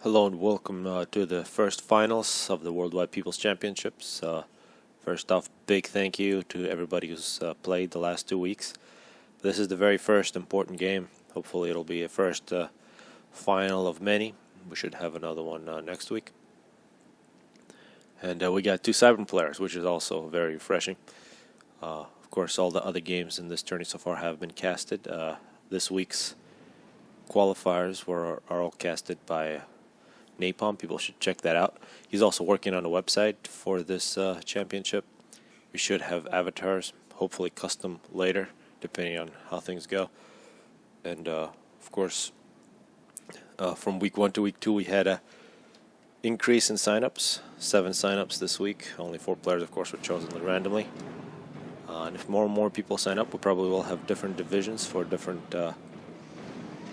Hello and welcome to the first finals of the Worldwide People's Championships. First off, big thank you to everybody who's played the last 2 weeks. This is the very first important game. Hopefully it'll be a first final of many. We should have another one next week. And we got 2 Cybern players, which is also very refreshing. Of course, all the other games in this tourney so far have been casted. This week's qualifiers are all casted by Napalm. People should check that out. He's also working on a website for this championship. We should have avatars, hopefully custom later, depending on how things go. And of course, from week 1 to week 2, we had a increase in signups. 7 signups this week. Only 4 players, of course, were chosen randomly. And if more and more people sign up, we probably will have different divisions for different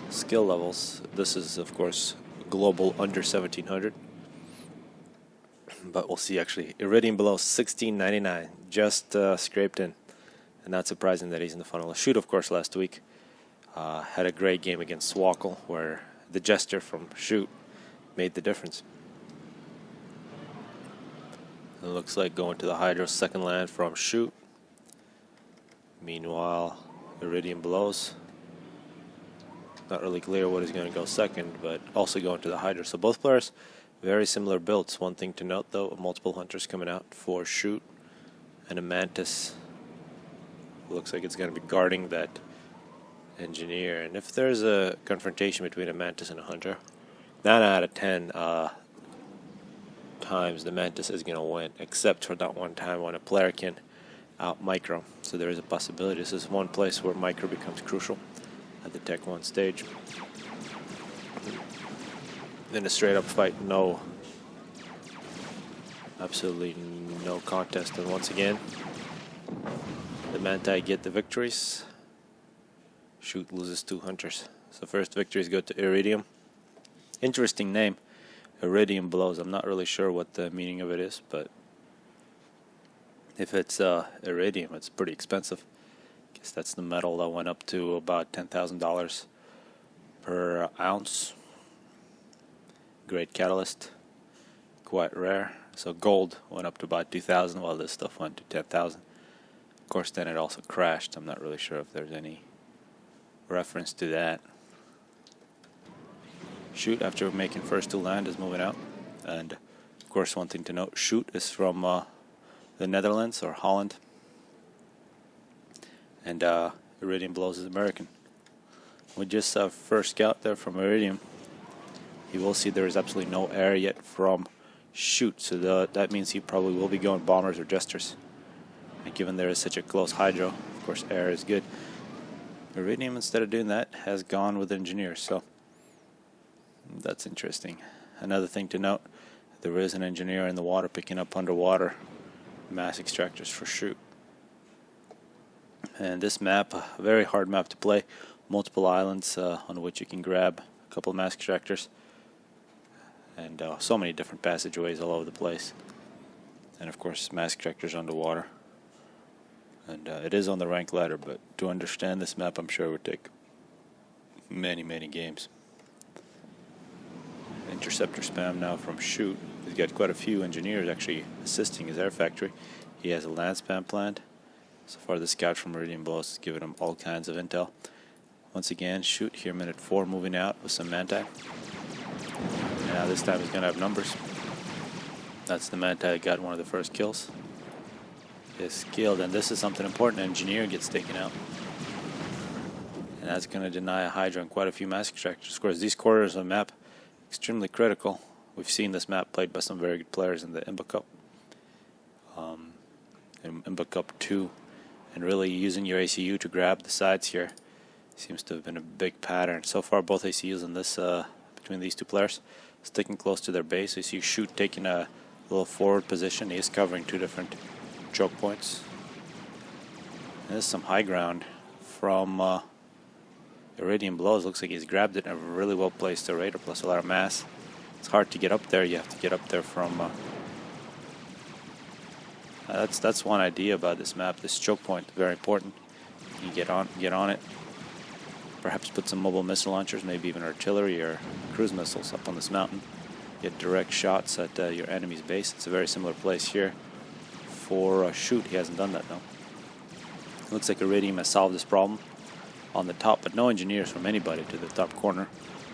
skill levels. This is, of course, global under 1700, but we'll see. Actually, Iridium below 1699, just scraped in, and not surprising that he's in the final. Shoot, of course, last week had a great game against Swackle, where the Jester from Shoot made the difference. It looks like going to the Hydro second land from Shoot. Meanwhile, Iridium blows. Not really clear what is going to go second, but also going to the Hydra. So both players, very similar builds. One thing to note, though, multiple hunters coming out for Shoot, and a Mantis. Looks like it's going to be guarding that Engineer. And if there's a confrontation between a Mantis and a Hunter, 9 out of 10 times the Mantis is going to win, except for that one time when a player can out Micro. So there is a possibility. This is one place where Micro becomes crucial at the Tech 1 stage. In a straight up fight, absolutely no contest. And once again, the Manti get the victories. Shoot loses 2 hunters. So first victories go to Iridium. Interesting name, Iridium blows. I'm not really sure what the meaning of it is, but if it's Iridium, it's pretty expensive. Guess that's the metal that went up to about $10,000 per ounce. Great catalyst, quite rare. So gold went up to about 2,000, while this stuff went to 10,000. Of course, then it also crashed. I'm not really sure if there's any reference to that. Shoot, after making first 2 land, is moving out. And of course, one thing to note: Shoot is from the Netherlands or Holland. And Iridium blows is American. We just saw first scout there from Iridium. You will see there is absolutely no air yet from Shoot, so that means he probably will be going bombers or jesters. And given there is such a close Hydro, of course air is good. Iridium, instead of doing that, has gone with Engineers, so that's interesting. Another thing to note, there is an Engineer in the water picking up underwater mass extractors for Shoot. And this map, a very hard map to play. Multiple islands on which you can grab a couple of mass extractors. And so many different passageways all over the place. And of course, mass extractors underwater. And it is on the rank ladder, but to understand this map, I'm sure it would take many, many games. Interceptor spam now from Shoot. He's got quite a few Engineers actually assisting his air factory. He has a land spam planned. So far, the scout from Iridium blows has given him all kinds of intel. Once again, Shoot here, minute 4, moving out with some Manti. And now this time he's going to have numbers. That's the Manti that got one of the first kills. Is killed, and this is something important. Engineer gets taken out. And that's going to deny a Hydra and quite a few mass extractors. Of course, these corners of the map, extremely critical. We've seen this map played by some very good players in the IMBA Cup. In IMBA Cup 2. And really using your ACU to grab the sides here seems to have been a big pattern. So far, both ACUs in this between these 2 players sticking close to their base. You see Shoot taking a little forward position. He is covering 2 different choke points. And there's some high ground from Iridium blows. Looks like he's grabbed it in a really well placed Raider plus a lot of mass. It's hard to get up there. You have to get up there from. That's one idea about this map. This choke point, very important. You get on it. Perhaps put some mobile missile launchers, maybe even artillery or cruise missiles up on this mountain. get direct shots at your enemy's base. It's a very similar place here. For Shoot, he hasn't done that though. Looks like Iridium has solved this problem on the top, but no engineers from anybody to the top corner.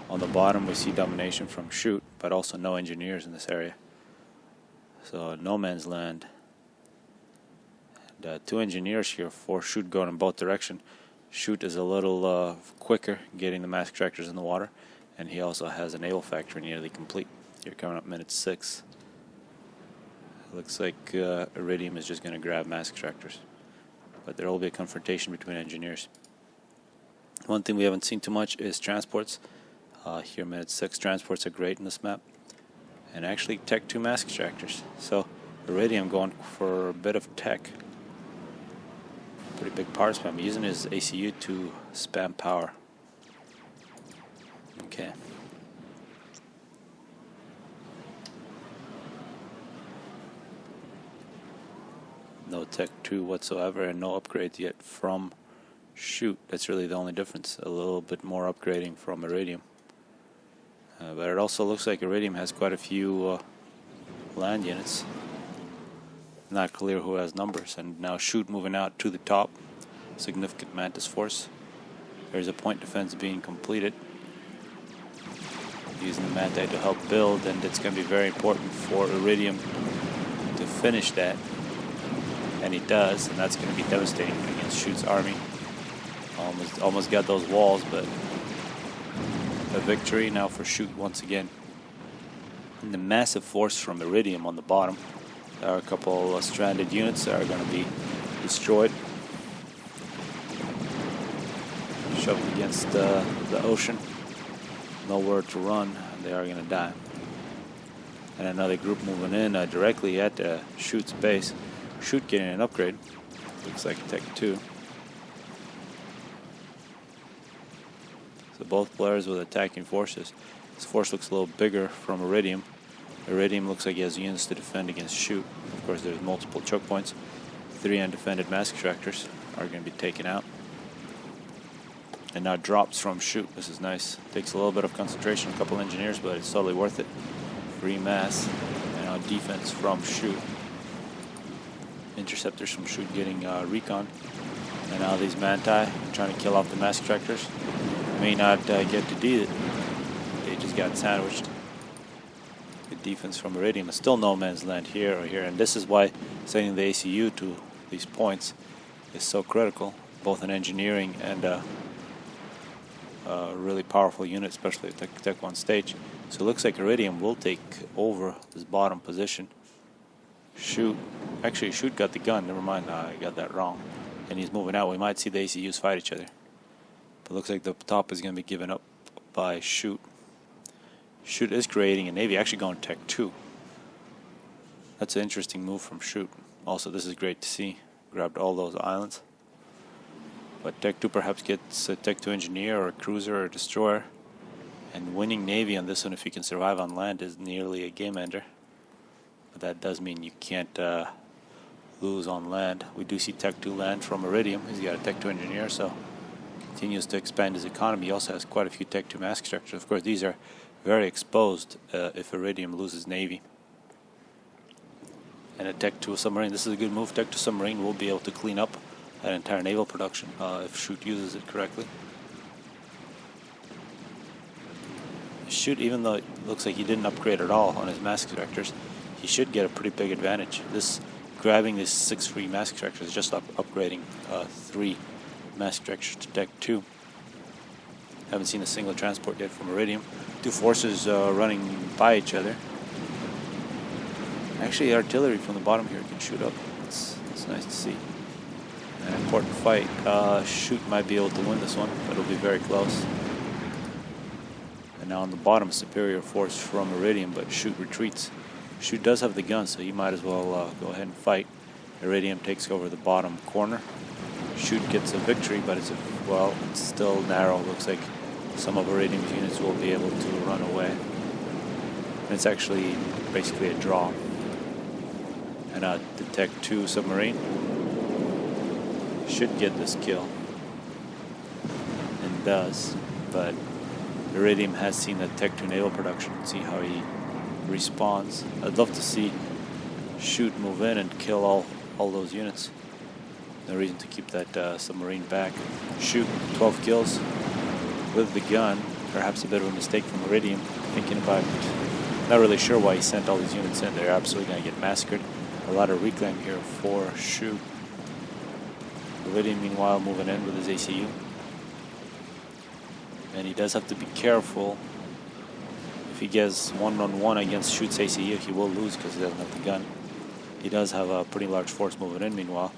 On the bottom we see domination from Shoot, but also no engineers in this area. So no man's land. And 2 engineers here for Shoot going in both directions. Shoot is a little quicker getting the mass extractors in the water, and he also has a naval factory nearly complete. Here coming up minute 6. Looks like Iridium is just going to grab mass extractors, but there will be a confrontation between engineers. One thing we haven't seen too much is transports. Here minute 6, transports are great in this map, and actually Tech 2 mass extractors. So Iridium going for a bit of tech. Pretty big power spam, using his ACU to spam power. Okay. No Tech 2 whatsoever, and no upgrades yet from Shoot. That's really the only difference. A little bit more upgrading from Iridium. But it also looks like Iridium has quite a few land units. Not clear who has numbers. And now Shoot moving out to the top. Significant Mantis force. There's a point defense being completed. Using the Manti to help build, and it's going to be very important for Iridium to finish that. And he does, and that's going to be devastating against Shoot's army. Almost got those walls, but a victory now for Shoot once again. And the massive force from Iridium on the bottom. There are a couple stranded units that are going to be destroyed. Shoved against the ocean. Nowhere to run, and they are going to die. And another group moving in directly at Shoot's base. Shoot getting an upgrade. Looks like Tech 2. So both players with attacking forces. This force looks a little bigger from Iridium. Iridium looks like he has units to defend against Shoot. Of course, there's multiple choke points. 3 undefended mass extractors are going to be taken out. And now drops from Shoot. This is nice. Takes a little bit of concentration, a couple engineers, but it's totally worth it. Free mass. And now defense from Shoot. Interceptors from Shoot getting recon. And now these Manti trying to kill off the mass extractors. May not get to do it. They just got sandwiched. Good defense from Iridium. Still no man's land here or here. And this is why sending the ACU to these points is so critical. Both in engineering and a really powerful unit, especially at the Tech 1 stage. So it looks like Iridium will take over this bottom position. Shoot. Actually, Shoot got the gun. Never mind. I got that wrong. And he's moving out. We might see the ACUs fight each other. But it looks like the top is going to be given up by Shoot. Shoot is creating a navy. Actually going Tech 2. That's an interesting move from Shoot. Also, this is great to see. Grabbed all those islands. But Tech 2 perhaps gets a Tech 2 engineer or a cruiser or a destroyer. And winning navy on this one, if you can survive on land, is nearly a game ender. But that does mean you can't lose on land. We do see Tech 2 land from Iridium. He's got a Tech 2 engineer, so continues to expand his economy. He also has quite a few Tech 2 mass extractors. Of course, these are very exposed if Iridium loses navy. And a Tech 2 submarine. This is a good move. Tech 2 submarine will be able to clean up that entire naval production if Shoot uses it correctly. Shoot, even though it looks like he didn't upgrade at all on his mass extractors, he should get a pretty big advantage. This grabbing this 6 free mass extractors is just upgrading 3 mass extractors to Tech 2. Haven't seen a single transport yet from Iridium. 2 forces running by each other. Actually, artillery from the bottom here can shoot up. It's nice to see. An important fight. Shoot might be able to win this one, but it'll be very close. And now on the bottom, superior force from Iridium, but Shoot retreats. Shoot does have the gun, so he might as well go ahead and fight. Iridium takes over the bottom corner. Shoot gets a victory, but it's still narrow. Looks like some of Iridium's units will be able to run away. And it's actually basically a draw. And the Tech 2 submarine should get this kill. And does, but Iridium has seen the Tech 2 naval production. See how he respawns. I'd love to see Shoot move in and kill all those units. No reason to keep that submarine back. Shoot, 12 kills with the gun. Perhaps a bit of a mistake from Iridium. Thinking about, not really sure why he sent all these units in. They're absolutely going to get massacred. A lot of reclaim here for Shoot. Iridium, meanwhile, moving in with his ACU. And he does have to be careful. If he gets one-on-one against Shoot's ACU, he will lose because he doesn't have the gun. He does have a pretty large force moving in, meanwhile.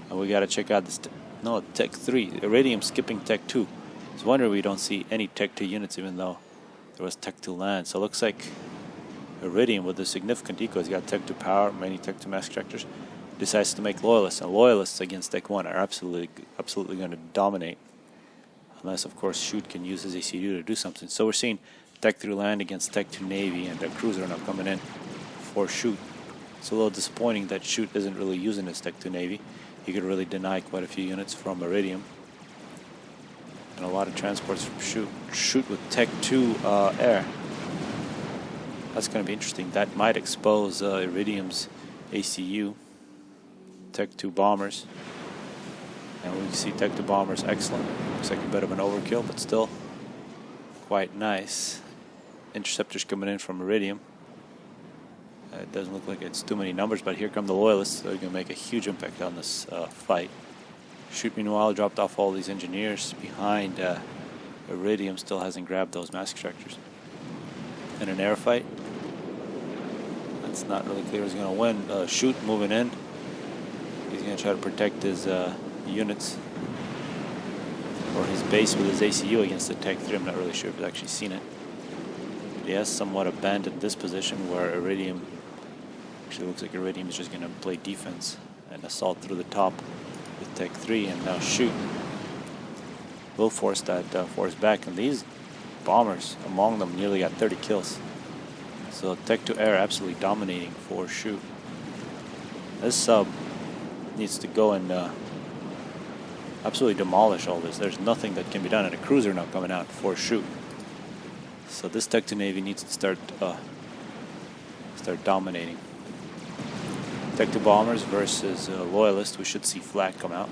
And we got to check out this. No, Tech 3. Iridium skipping Tech 2. It's a wonder we don't see any Tech 2 units, even though there was Tech 2 land. So it looks like Iridium, with a significant eco, he's got Tech 2 power, many Tech 2 mass extractors, decides to make Loyalists. And Loyalists against Tech 1 are absolutely going to dominate. Unless, of course, Shoot can use his ACU to do something. So we're seeing Tech 3 land against Tech 2 Navy, and a cruiser now coming in for Shoot. It's a little disappointing that Shoot isn't really using his Tech 2 Navy. He could really deny quite a few units from Iridium. And a lot of transports from Shoot. Shoot with Tech 2 air. That's going to be interesting. That might expose Iridium's ACU. Tech 2 bombers. And we see Tech 2 bombers, excellent. Looks like a bit of an overkill, but still quite nice. Interceptors coming in from Iridium. It doesn't look like it's too many numbers, but here come the Loyalists. So they're going to make a huge impact on this fight. Shoot, meanwhile, dropped off all these engineers behind. Iridium still hasn't grabbed those mass extractors. In an air fight, that's not really clear who's going to win. Shoot moving in. He's going to try to protect his units or his base with his ACU against the Tech 3. I'm not really sure if he's actually seen it. But he has somewhat abandoned this position where Iridium, actually looks like Iridium is just going to play defense and assault through the top with Tech 3, and now Shoot will force that force back. And these bombers, among them, nearly got 30 kills. So Tech 2 air absolutely dominating for Shoot. This sub needs to go and absolutely demolish all this. There's nothing that can be done, and a cruiser now coming out for Shoot. So this Tech 2 Navy needs to start dominating. Tech 2 bombers versus Loyalists. We should see Flak come out,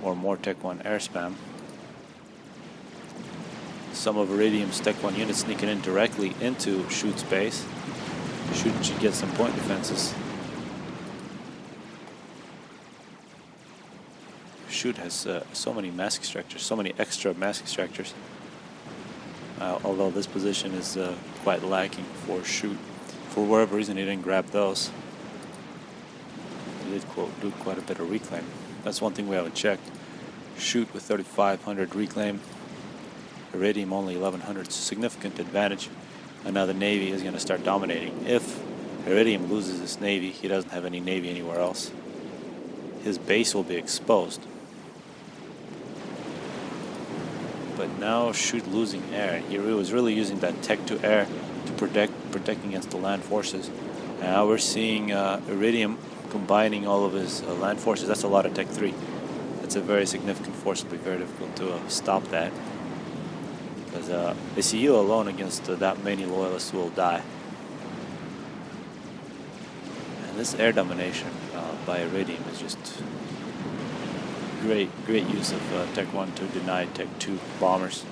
or more Tech 1 air spam. Some of Iridium's Tech 1 units sneaking in directly into Shoot's base. Shoot should get some point defenses. Shoot has so many mass extractors, so many extra mass extractors. Although this position is quite lacking for Shoot. For whatever reason, he didn't grab those. He did do quite a bit of reclaim. That's one thing we haven't checked. Shoot with 3,500 reclaim. Iridium only 1,100. Significant advantage. And now the Navy is going to start dominating. If Iridium loses his Navy, he doesn't have any Navy anywhere else. His base will be exposed. But now Shoot losing air. He was really using that Tech 2 air to protect against the land forces. And now we're seeing Iridium combining all of his land forces. That's a lot of Tech 3. That's a very significant force. It'll be very difficult to stop that. Because ACU alone against that many Loyalists will die. And this air domination by Iridium is just great use of Tech 1 to deny Tech 2 bombers.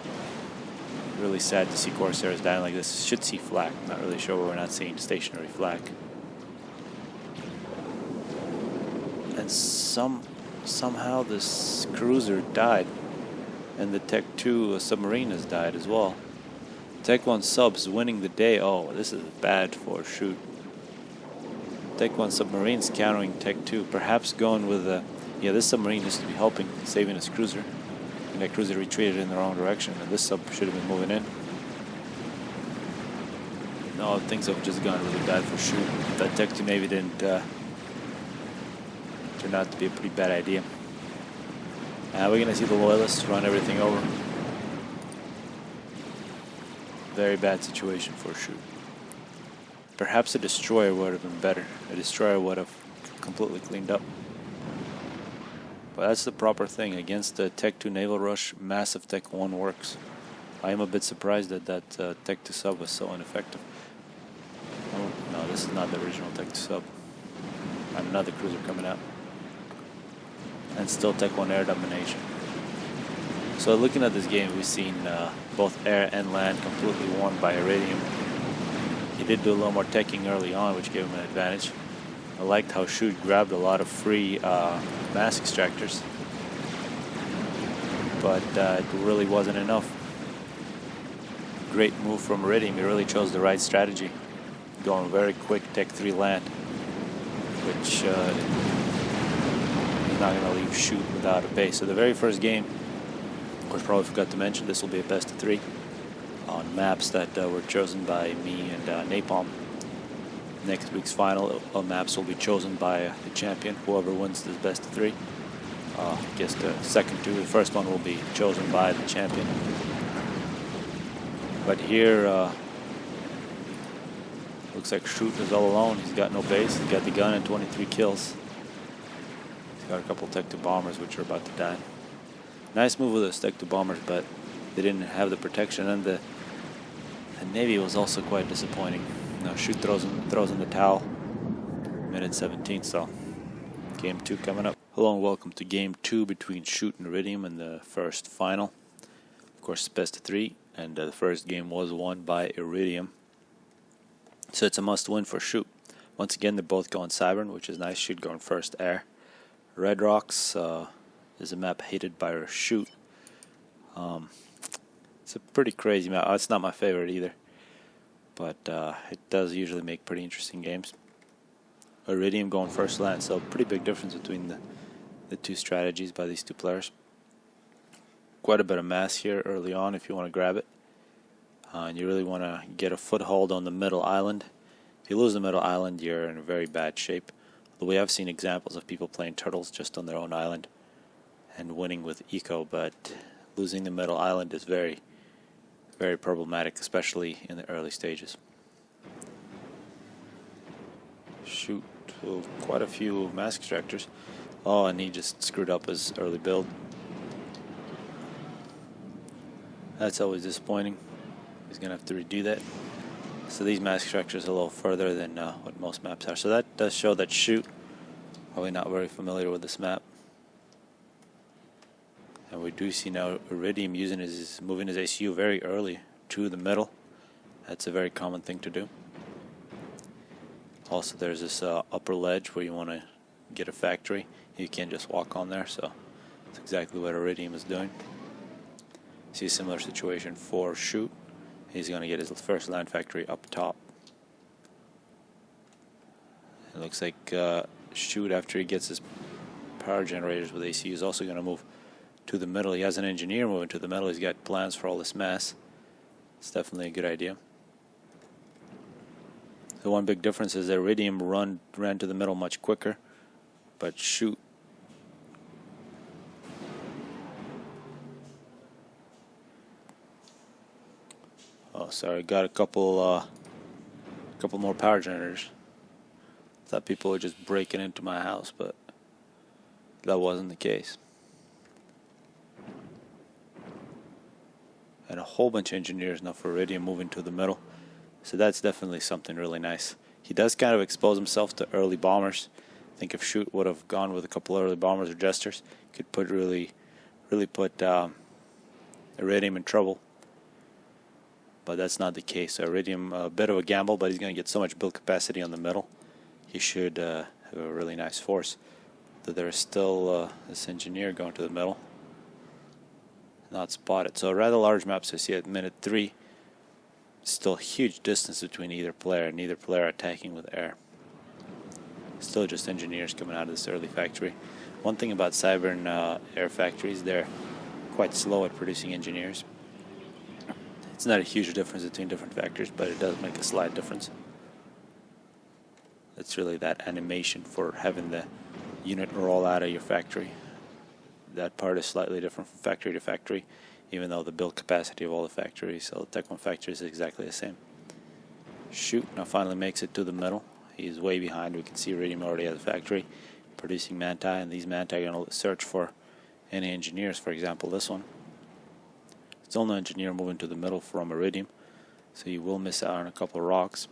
Really sad to see Corsairs dying like this. Should see Flak. Not really sure why we're not seeing stationary Flak. And somehow this cruiser died, and the Tech 2 submarine has died as well. Tech 1 subs winning the day. Oh, this is bad for Shoot. Tech 1 submarines countering Tech 2. Perhaps going with yeah, this submarine needs to be helping, saving his cruiser. And that cruiser retreated in the wrong direction, and this sub should have been moving in. No, things have just gone really bad for Shoot. That Tech 2 Navy didn't turn out to be a pretty bad idea. We're going to see the Loyalists run everything over. Very bad situation for Shoot. Perhaps a destroyer would have been better. A destroyer would have completely cleaned up. But that's the proper thing. Against the Tech 2 naval rush, massive Tech 1 works. I am a bit surprised that that Tech 2 sub was so ineffective. this is not the original Tech 2 sub. Another cruiser coming out. And still Tech 1 air domination. So looking at this game, we've seen both air and land completely won by Iridium. He did do a little more teching early on, which gave him an advantage. I liked how Shoot grabbed a lot of free mass extractors, but it really wasn't enough. Great move from Iridium. He really chose the right strategy, going very quick Tech 3 land, which is not going to leave Shoot without a base. So the very first game, of course, probably forgot to mention, this will be a best of 3 on maps that were chosen by me and Napalm. Next week's final maps will be chosen by the champion, whoever wins this best of 3. I guess the second two, the first one will be chosen by the champion. But here, looks like Shoot is all alone. He's got no base. He's got the gun and 23 kills. He's got a couple Tech 2 bombers which are about to die. Nice move with those Tech 2 bombers, but they didn't have the protection, and the Navy was also quite disappointing. Now Shoot throws in the towel. Minute 17, so game 2 coming up. Hello and welcome to game 2 between Shoot and Iridium in the first final. Of course, it's best of 3, and the first game was won by Iridium. So it's a must-win for Shoot. Once again, they're both going Cybern, which is nice. Shoot going first air. Red Rocks is a map hated by Shoot. It's a pretty crazy map. It's not my favorite either, but it does usually make pretty interesting games. Iridium going first land, so pretty big difference between the two strategies by these two players. Quite a bit of mass here early on if you want to grab it. And you really want to get a foothold on the middle island. If you lose the middle island, you're in a very bad shape. Although we have seen examples of people playing turtles just on their own island and winning with eco, but losing the middle island is very, very problematic, especially in the early stages. Shoot, quite a few mass extractors. Oh, and he just screwed up his early build. That's always disappointing. He's going to have to redo that. So these mass extractors are a little further than what most maps are. So that does show that Shoot, probably not very familiar with this map. And we do see now Iridium moving his ACU very early to the middle. That's a very common thing to do. Also, there's this upper ledge where you want to get a factory. You can't just walk on there, so that's exactly what Iridium is doing. See a similar situation for Shoot. He's going to get his first land factory up top. It looks like Shoot, after he gets his power generators with AC, is also going to move to the middle. He has an engineer moving to the middle. He's got plans for all this mass. It's definitely a good idea. The one big difference is that Iridium ran to the middle much quicker, but Shoot sorry, got a couple more power generators. Thought people were just breaking into my house, but that wasn't the case. And a whole bunch of engineers now for Iridium moving to the middle. So that's definitely something really nice. He does kind of expose himself to early bombers. I think if Shoot would have gone with a couple early bombers or jesters, he could really put Iridium in trouble. But that's not the case. So Iridium, a bit of a gamble, but he's going to get so much build capacity on the middle. He should have a really nice force. Though there is still this engineer going to the middle. Not spotted. So a rather large map, so you see at minute 3, still huge distance between either player, and neither player attacking with air. Still just engineers coming out of this early factory. One thing about Cybern air factories, they're quite slow at producing engineers. It's not a huge difference between different factories, but it does make a slight difference. It's really that animation for having the unit roll out of your factory. That part is slightly different from factory to factory, even though the build capacity of all the factories, so the Tech 1 factory is exactly the same. Shoot now finally makes it to the middle. He's way behind. We can see Iridium already has a factory producing Manti, and these Manti are going to search for any engineers, for example this one. Still no engineer moving to the middle from Iridium, so you will miss out on a couple of rocks.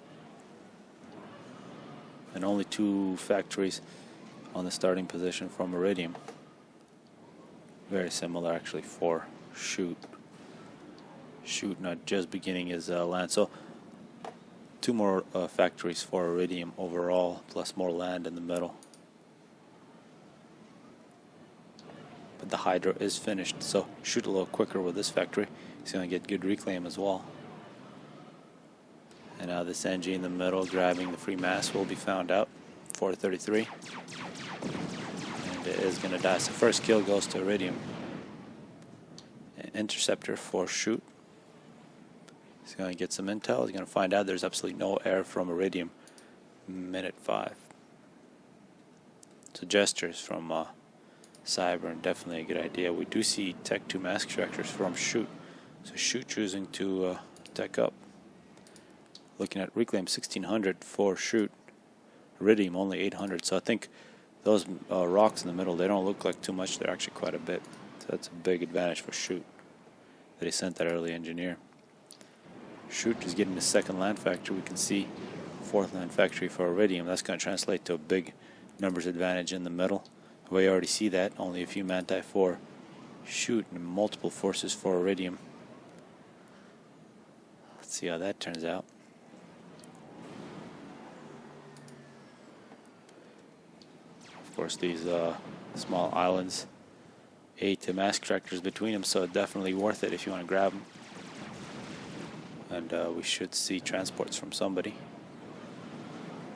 and only 2 factories on the starting position from Iridium. Very similar actually for Shoot. Shoot not just beginning his land. So 2 more factories for Iridium overall, plus more land in the middle. But the Hydra is finished, so Shoot a little quicker with this factory. He's going to get good reclaim as well. And now this NG in the middle grabbing the free mass will be found out. 433. And it is going to die. So first kill goes to Iridium. An interceptor for Shoot. He's going to get some intel. He's going to find out there's absolutely no air from Iridium. Minute 5. So gestures from Cyber, definitely a good idea. We do see Tech 2 mask extractors from Shoot. So Shoot choosing to tech up. Looking at reclaim 1600 for Shoot. Iridium only 800. So I think those rocks in the middle, they don't look like too much. They're actually quite a bit. So that's a big advantage for Shoot that he sent that early engineer. Shoot is getting the second land factory. We can see 4th land factory for Iridium. That's going to translate to a big numbers advantage in the middle. We already see that. Only a few manti for Shoot and multiple forces for Iridium. Let's see how that turns out. Of course, these small islands, 8 mask extractors between them, so definitely worth it if you want to grab them. And we should see transports from somebody.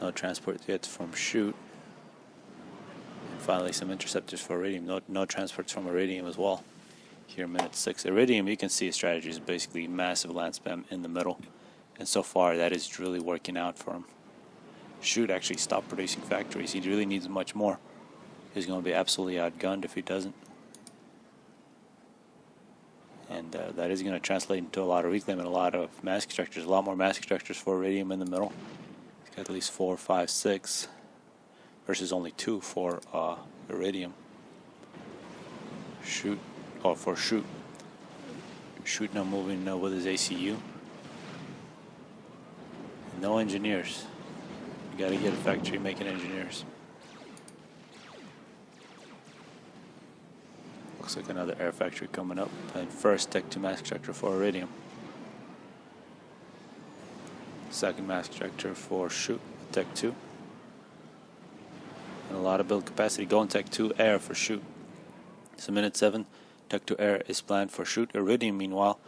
No transport yet from Shoot. And finally, some interceptors for Iridium. No transports from Iridium as well. Here, minute 6. Iridium, you can see his strategy is basically massive land spam in the middle. And so far, that is really working out for him. Shoot actually stopped producing factories. He really needs much more. He's going to be absolutely outgunned if he doesn't. And that is going to translate into a lot of reclaim and a lot of mask extractors. A lot more mask extractors for Iridium in the middle. He's got at least 4, 5, 6 versus only 2 for Iridium. Shoot. Oh, for Shoot. Shoot now moving with his ACU. No engineers. You got to get a factory making engineers. Looks like another air factory coming up. And first Tech 2 mask extractor for Iridium. Second mask extractor for Shoot, Tech 2. And a lot of build capacity going Tech 2 air for Shoot. So minute 7, Tech 2 air is planned for Shoot. Iridium, meanwhile,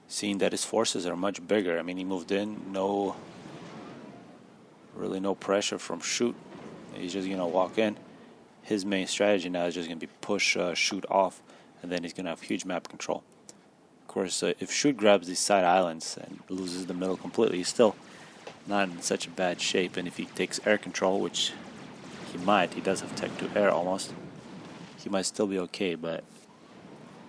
seeing that his forces are much bigger. I mean, he moved in, really no pressure from Shoot. He's just going to walk in. His main strategy now is just going to be push Shoot off, and then he's going to have huge map control. Of course, if Shoot grabs these side islands and loses the middle completely, he's still not in such a bad shape. And if he takes air control, which he might, he does have Tech 2 air almost, he might still be okay, but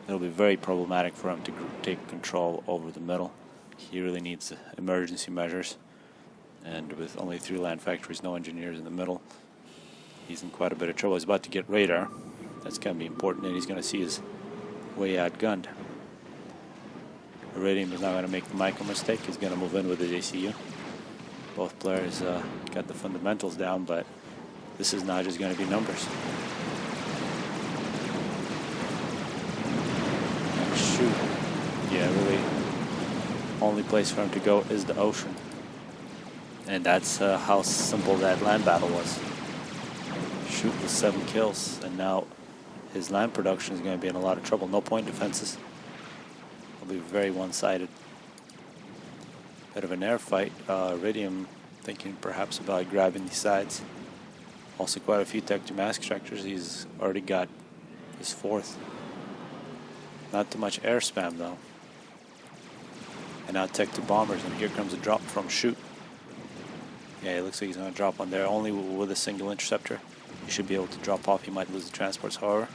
it'll be very problematic for him to take control over the middle. He really needs emergency measures. And with only 3 land factories, no engineers in the middle, he's in quite a bit of trouble. He's about to get radar. That's going to be important, and he's going to see his way outgunned. Iridium is not going to make the micro mistake. He's going to move in with his ACU. Both players got the fundamentals down, but this is not just going to be numbers. And Shoot. Yeah, really, only place for him to go is the ocean. And that's how simple that land battle was. Shoot with 7 kills, and now his land production is going to be in a lot of trouble. No point defenses. It'll be very one-sided. Bit of an air fight. Iridium thinking perhaps about grabbing the sides. Also quite a few Tech 2 mask extractors. He's already got his 4th. Not too much air spam though. And now Tech 2 bombers, and here comes a drop from Shoot. Yeah, it looks like he's going to drop on there only with a single interceptor. He should be able to drop off. He might lose the transports, however.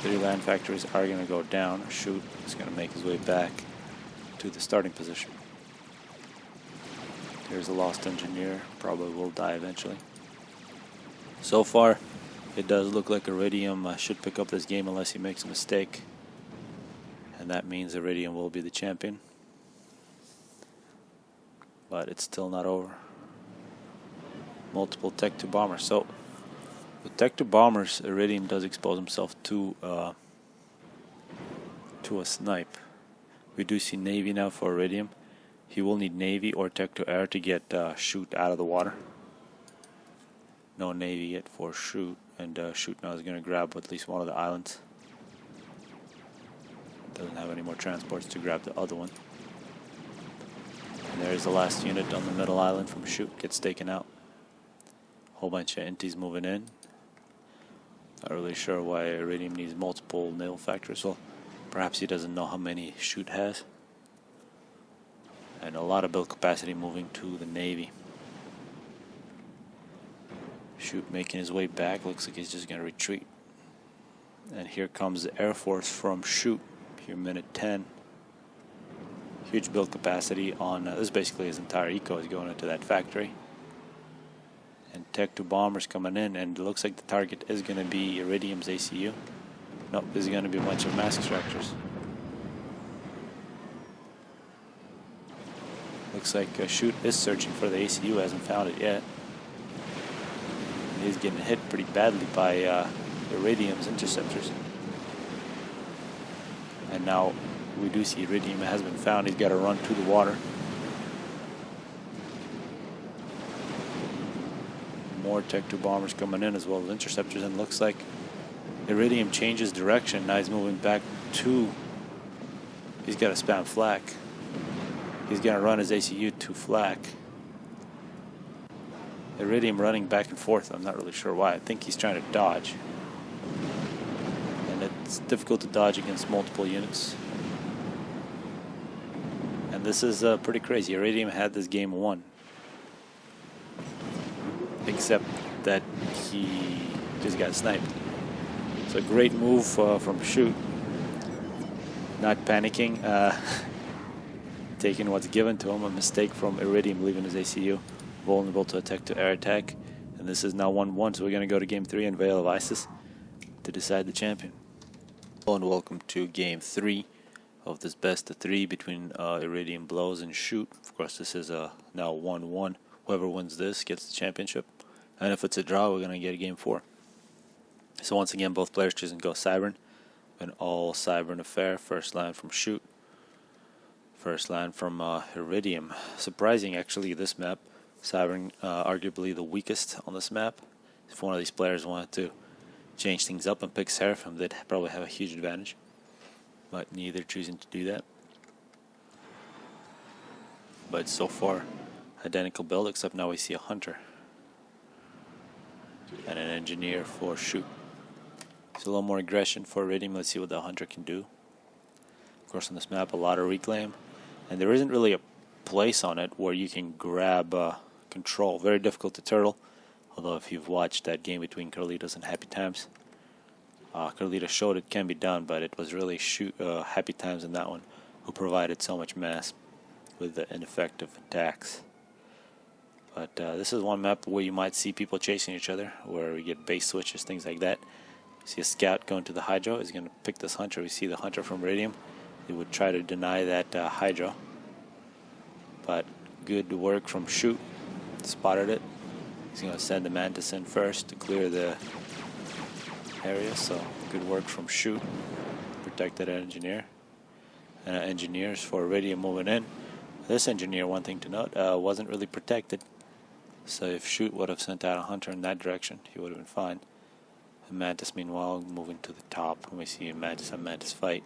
3 land factories are going to go down. Shoot is going to make his way back to the starting position. Here's a lost engineer. Probably will die eventually. So far, it does look like Iridium should pick up this game unless he makes a mistake. And that means Iridium will be the champion. But it's still not over. multiple Tech 2 bombers. So with Tech 2 bombers, Iridium does expose himself to a snipe. We do see Navy now for Iridium. He will need Navy or Tech 2 air to get Shoot out of the water. No Navy yet for Shoot, and Shoot now is going to grab at least one of the islands. Doesn't have any more transports to grab the other one. And there's the last unit on the middle island from Shoot, gets taken out. Whole bunch of inties moving in. Not really sure why Iridium needs multiple naval factories. Well, perhaps he doesn't know how many Shoot has. And a lot of build capacity moving to the Navy. Shoot making his way back. Looks like he's just going to retreat. And here comes the Air Force from Shoot. Here, minute 10. Huge build capacity on. This is basically his entire eco is going into that factory. And Tech 2 bombers coming in. And it looks like the target is going to be Iridium's ACU. Nope, this is going to be a bunch of mass extractors. Looks like Shoot is searching for the ACU, hasn't found it yet. And he's getting hit pretty badly by Iridium's interceptors. And now we do see Iridium has been found. He's got to run to the water. More Tech 2 bombers coming in as well as interceptors, and looks like Iridium changes direction. Now he's moving back to. He's got to spam flak. He's going to run his ACU to flak. Iridium running back and forth. I'm not really sure why. I think he's trying to dodge. And it's difficult to dodge against multiple units. And this is pretty crazy. Iridium had this game won. Except that he just got sniped. It's a great move from Shoot. Not panicking. Taking what's given to him. A mistake from Iridium leaving his ACU. Vulnerable to attack to air attack. And this is now 1-1. So we're going to go to Game 3 in Veil of Isis to decide the champion. Hello and welcome to Game 3 of this best of 3 between Iridium Blows and Shoot. Of course, this is now 1-1. Whoever wins this gets the championship. And if it's a draw, we're going to get a Game 4. So once again, both players choosing Go Cybern. An all Cybern affair. First land from Shoot. First land from Iridium. Surprising, actually, this map. Cybern arguably the weakest on this map. If one of these players wanted to change things up and pick Seraphim, they'd probably have a huge advantage. But neither choosing to do that. But so far, identical build, except now we see a Hunter. And an Engineer for Shoot. So a little more aggression for Iridium. Let's see what the Hunter can do. Of course, on this map, a lot of reclaim. And there isn't really a place on it where you can grab control. Very difficult to turtle. Although if you've watched that game between Carlitos and Happy Times, Carlitos showed it can be done, but it was really Happy Times in that one who provided so much mass with the ineffective attacks. But this is one map where you might see people chasing each other, where we get base switches, things like that. See a scout going to the Hydro. He's going to pick this Hunter. We see the Hunter from Iridium. He would try to deny that Hydro. But good work from Shoot. Spotted it. He's going to send the Mantis in first to clear the area. So good work from Shoot. Protected an Engineer. And Engineers for Iridium moving in. This Engineer, one thing to note, wasn't really protected. So if Shoot would have sent out a Hunter in that direction, he would have been fine. And Mantis, meanwhile, moving to the top. And we see Mantis and Mantis fight.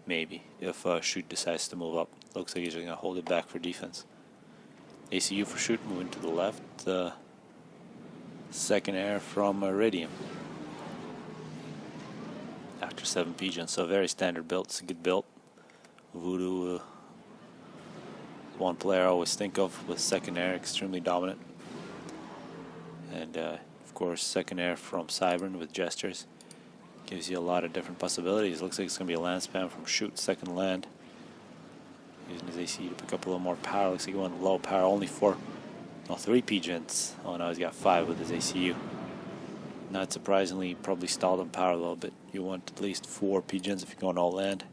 Maybe, if Shoot decides to move up. Looks like he's going to hold it back for defense. ACU for Shoot, moving to the left. Second air from Iridium. After 7 pigeons, so very standard build. It's a good build. Voodoo, one player I always think of with second air, extremely dominant. And of course, second air from Cybern with gestures. Gives you a lot of different possibilities. Looks like it's going to be a land spam from Shoot, second land. Using his AC to pick up a little more power. Looks like he went low power, only 3 pigeons. Oh no, he's got 5 with his ACU. Not surprisingly, probably stalled on power a little bit. You want at least 4 pigeons if you're going all land.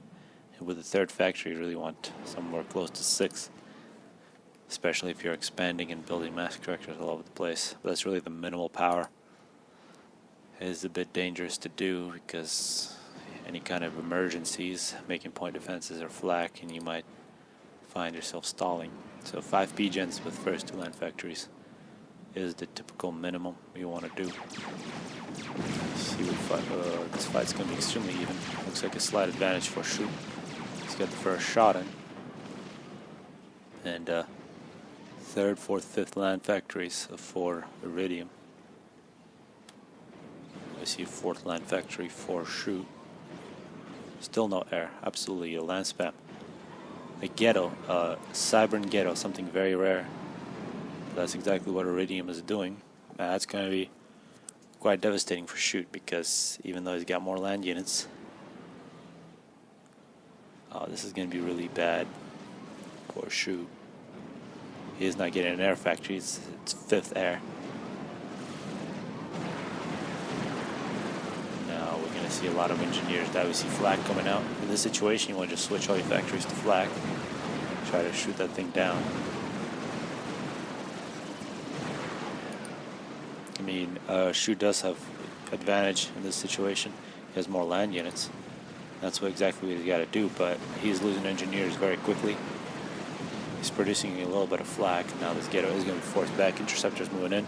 And with the third factory, you really want somewhere close to 6. especially if you're expanding and building mass extractors all over the place. But that's really the minimal power. It is a bit dangerous to do because any kind of emergencies, making point defenses or flak, and you might find yourself stalling. So 5 P-gens with first 2 land factories is the typical minimum you want to do. See what this fight's going to be extremely even. Looks like a slight advantage for Shoot. He's got the first shot in. And 3rd, 4th, 5th land factories for Iridium. I see 4th land factory for Shoot. Still no air. Absolutely a land spam. A ghetto, Cybern ghetto, something very rare. That's exactly what Iridium is doing. That's going to be quite devastating for Shoot because even though he's got more land units, this is going to be really bad for Shoot. He is not getting an air factory. It's 5th air. Now we're going to see a lot of engineers. Now we see flak coming out. In this situation, you want to just switch all your factories to flak. Try to shoot that thing down. I mean, Shoot does have advantage in this situation. He has more land units. That's exactly what he's got to do, but he's losing engineers very quickly. He's producing a little bit of flak. Now this ghetto is going to be forced back. Interceptors moving in.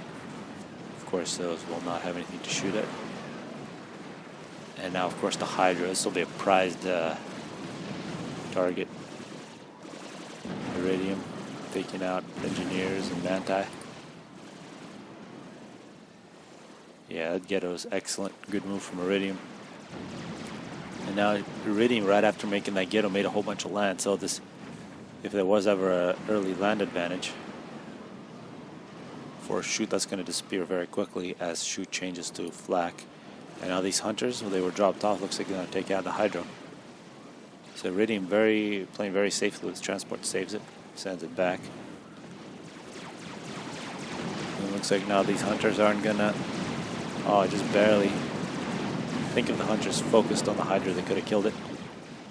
Of course, those will not have anything to shoot at. And now, of course, the Hydra. This will be a prized target. Iridium taking out engineers and Manti. Yeah, that ghetto is excellent. Good move from Iridium. And now Iridium, right after making that ghetto, made a whole bunch of land. So this, if there was ever an early land advantage for Shoot, that's going to disappear very quickly as Shoot changes to flak. And now these hunters, when they were dropped off, looks like they're going to take out the Hydro. So Iridium playing very safely with his transport, saves it, sends it back. And it looks like now these hunters aren't going to... Oh, just barely. Think if the hunters focused on the Hydra, they could have killed it.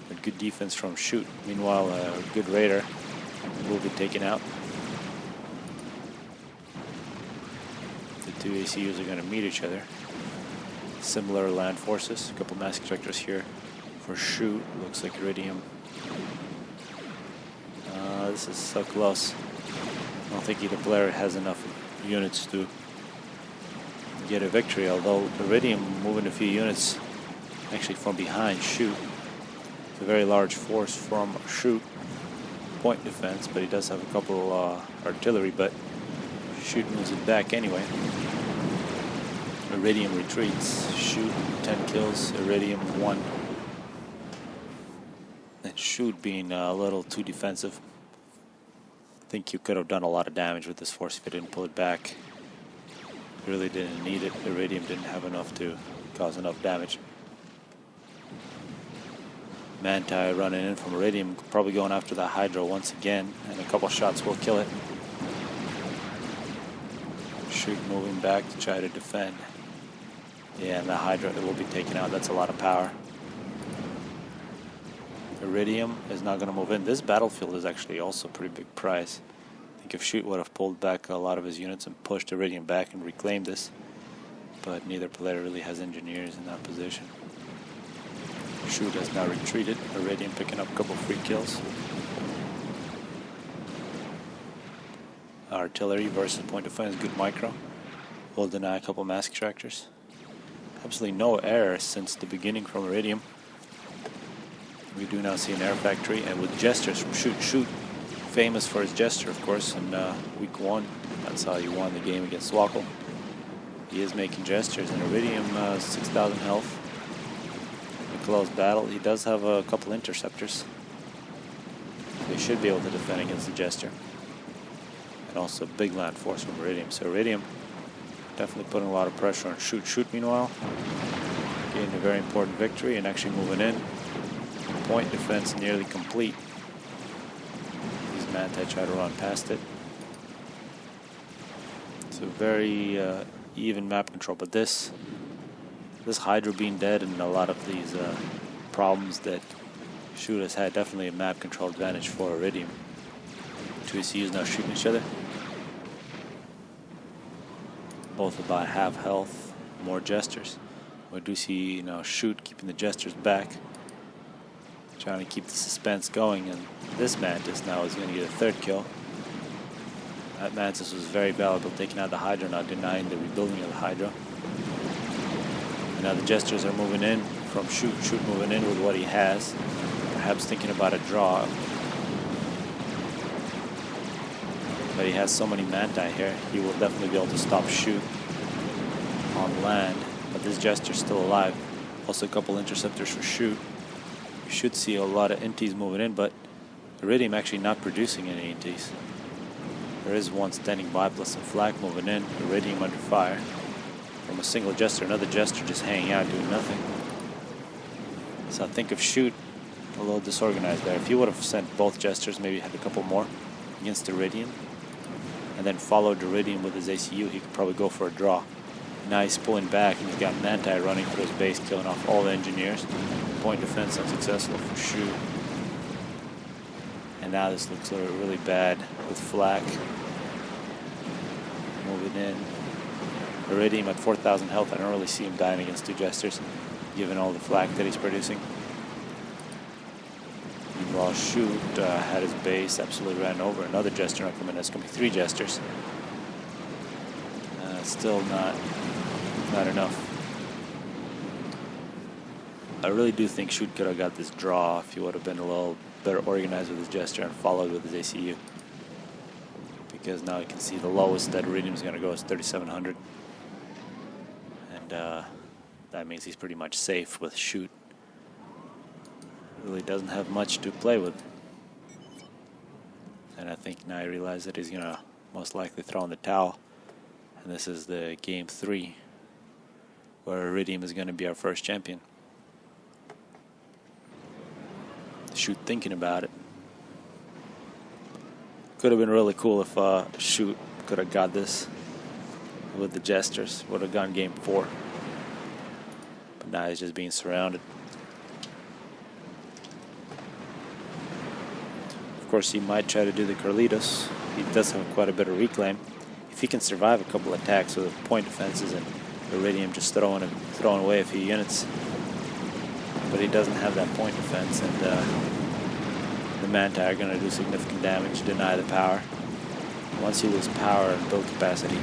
But good defense from Shoot. Meanwhile, a good raider will be taken out. The 2 ACUs are going to meet each other. Similar land forces. A couple mass extractors here for Shoot. Looks like Iridium. This is so close. I don't think either player has enough units to get a victory, although Iridium moving a few units actually from behind Shoot. It's a very large force from Shoot. Point defense, but he does have a couple artillery, but Shoot moves it back anyway. Iridium retreats. Shoot 10 kills, Iridium 1. And Shoot being a little too defensive. I think you could have done a lot of damage with this force if you didn't pull it back. Really didn't need it. Iridium didn't have enough to cause enough damage. Manti running in from Iridium, probably going after the Hydra once again, and a couple shots will kill it. Shoot moving back to try to defend. Yeah, and the Hydra will be taken out. That's a lot of power. Iridium is not going to move in. This battlefield is actually also a pretty big prize. I think if Shoot would have pulled back a lot of his units and pushed Iridium back and reclaimed this, but neither player really has engineers in that position. Shoot has now retreated. Iridium picking up a couple free kills. Artillery versus point defense, good micro. Will deny a couple mass extractors. Absolutely no air since the beginning from Iridium. We do now see an air factory, and with gestures from Shoot. Shoot, famous for his gesture, of course, in week 1. That's how he won the game against Swakle. He is making gestures, and Iridium 6,000 health. In a close battle, he does have a couple interceptors. They should be able to defend against the gesture. And also a big land force from Iridium. So Iridium definitely putting a lot of pressure on Shoot. Shoot, meanwhile, getting a very important victory and actually moving in. Point defense nearly complete. These Manti try to run past it. It's a very even map control, but this Hydra being dead and a lot of these problems that Shoot has had, definitely a map control advantage for Iridium. Two ECUs now shooting each other. Both about half health, more Jesters. We do see now Shoot keeping the Jesters back, trying to keep the suspense going, and this Mantis now is going to get a third kill. That Mantis was very valuable, taking out the Hydra, not denying the rebuilding of the Hydra. And now the Jesters are moving in from Shoot. Shoot moving in with what he has, perhaps thinking about a draw. But he has so many Manti here, he will definitely be able to stop Shoot on land. But this Jester's still alive. Also a couple interceptors for Shoot. You should see a lot of inties moving in, but Iridium actually not producing any inties. There is one standing by plus some flak moving in. Iridium under fire from a single Jester. Another Jester just hanging out doing nothing. So I think of Shoot a little disorganized there. If he would have sent both Jesters, maybe had a couple more against Iridium, and then followed Iridium with his ACU, he could probably go for a draw. Now he's pulling back, and he's got Manti running through his base, killing off all the engineers. Point defense unsuccessful for Shoot. And now this looks really bad with flak. Moving in. Iridium at 4,000 health. I don't really see him dying against two Jesters, given all the flak that he's producing. Meanwhile, Shoot had his base absolutely ran over. Another Jester not coming in. It's going to be three Jesters. Still not enough. I really do think Shoot could have got this draw if he would have been a little better organized with his Jester and followed with his ACU. Because now you can see the lowest that Iridium is going to go is 3,700. And that means he's pretty much safe with Shoot. Really doesn't have much to play with. And I think now he realizes that he's going to most likely throw in the towel. And this is the game 3, where Iridium is going to be our first champion. Shoot thinking about it. Could have been really cool if Shoot could have got this with the Jesters. Would have gone game 4. But now he's just being surrounded. Of course, he might try to do the Carlitos. He does have quite a bit of reclaim. If he can survive a couple attacks with point defenses and Iridium just throwing away a few units, but he doesn't have that point defense, and the Manti are going to do significant damage, deny the power. Once you lose power and build capacity,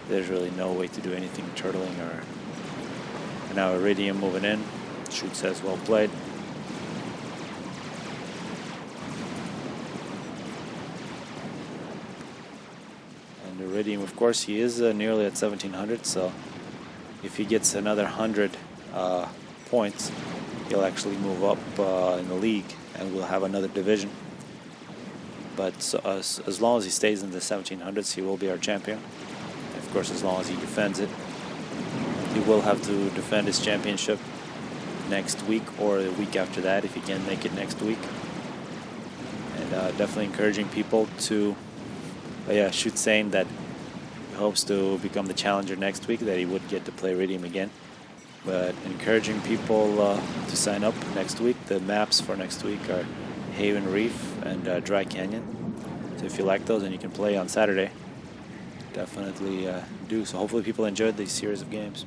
there's really no way to do anything turtling. And now Iridium moving in. Shoot says well played. Iridium, of course, he is nearly at 1,700, so if he gets another 100 points, he'll actually move up in the league, and we'll have another division. But so, as long as he stays in the 1,700s, he will be our champion. And of course, as long as he defends it, he will have to defend his championship next week or the week after that if he can make it next week. And definitely encouraging people to, Shoot saying that he hopes to become the challenger next week, that he would get to play Iridium again. But encouraging people to sign up next week. The maps for next week are Haven Reef and Dry Canyon. So if you like those and you can play on Saturday, definitely do. So hopefully people enjoyed these series of games.